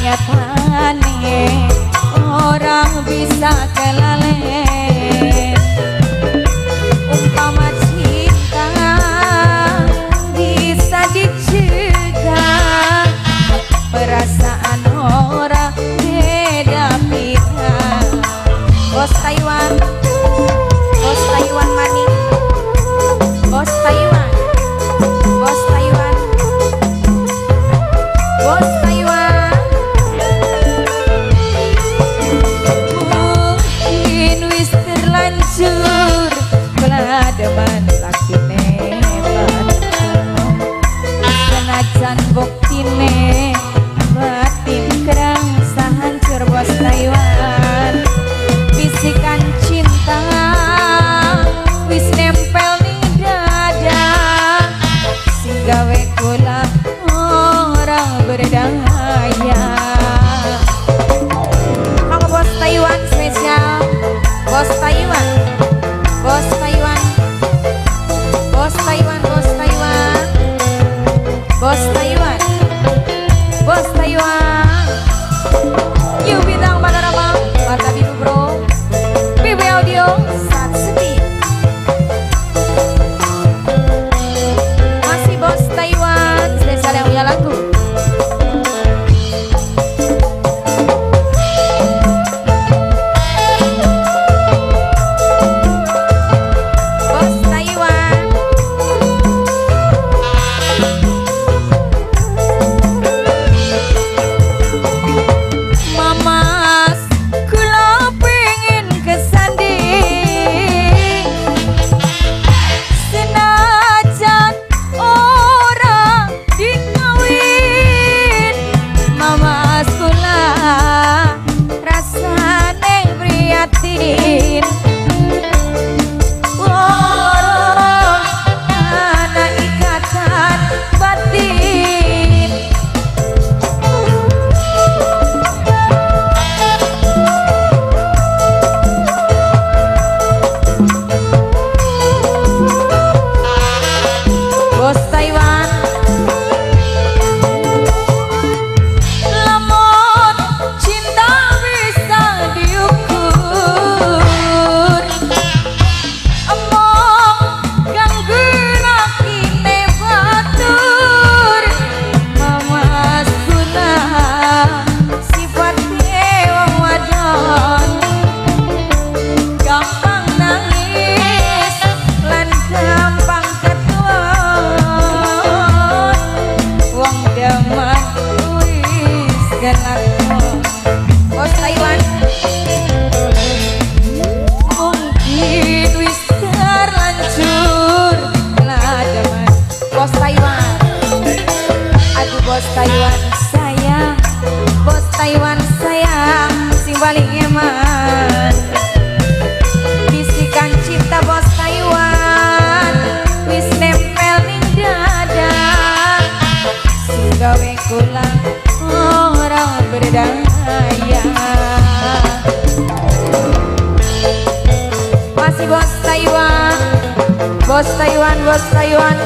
nyatane orang bisa kelalen umpama cinta bisa dicegah perasaan orang beda pihak. Bos Taiwan, bos Taiwan maning, bos Taiwan, bos Taiwan, bos Taiwan. Mungkin wis terlanjur pelademan lakine senajan buktine batin kerang sahancur. Bos Taiwan, bisikan cinta wis nempel di dada sing gawe kula orang berdaya. Mangga bos Taiwan spesial, bos Taiwan, bos Taiwan, bos Taiwan, bos Taiwan, bos Taiwan, bos Taiwan. Yuk bintang panorama mata biru bro, BB Audio saat sepi. Masih bos Taiwan spesial yang punya lagu. Bos Taiwan, Mamas kula pengen kesanding senajan orang dikawin. Mamas kula rasane prihatin orang ana ikatan batin. Bos Taiwan, lamun cinta bisa diukur, emong ganggu lakine batur. Mamas kula sifatnya wong wadon gampang nangis lan gampang ketuan wong daman wis gelak. Bos Taiwan, mungkin wis terlanjur pelademan. Bos Taiwan, aduh bos Taiwan sayang, bos Taiwan sayang sing paling eman. Bisikan cinta bos Taiwan wis nempel ning dada sing gawe kula orang berdaya. Masih bos Taiwan, bos Taiwan, bos Taiwan.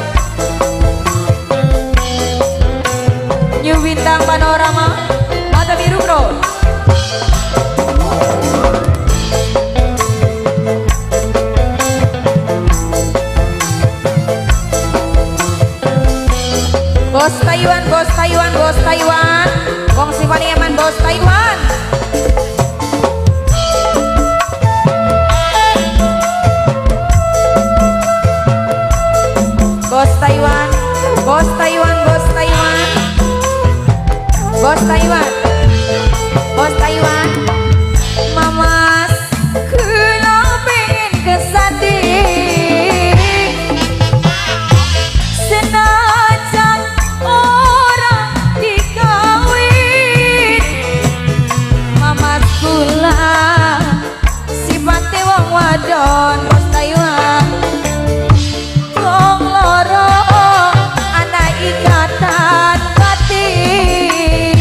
New bintang panorama mata biru bro. Bos Taiwan, bos Taiwan, bos Taiwan. Wong sing paling eman bos Taiwan. Bos Taiwan, bos Taiwan, bos Taiwan, bos Taiwan, bos Taiwan. Mamas kula pengen kesanding senajan orang dikawin. Mamas kula sifate wong wadon. Bos Taiwan, wong loro ana ikatan batin.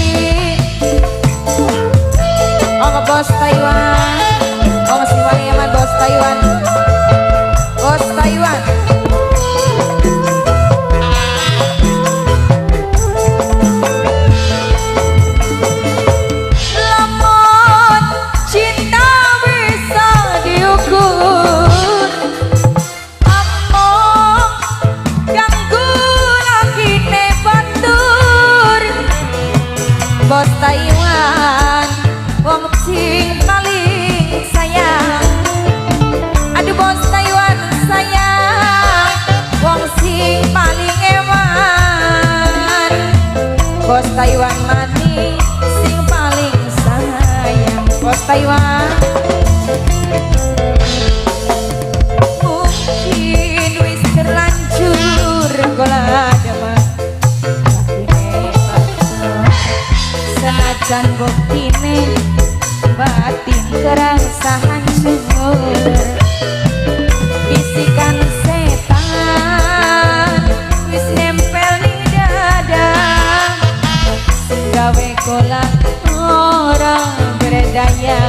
Taiwan wong sing paling sayang. Aduh bos Taiwan sayang wong sing paling eman. Bos Taiwan mani sing paling sayang. Bos Taiwan mungkin wis terlanjur gola demen senajan buktine batin kerasa hancur. Bisikan setan wis nempel di dada gawe kolak orang berdaya.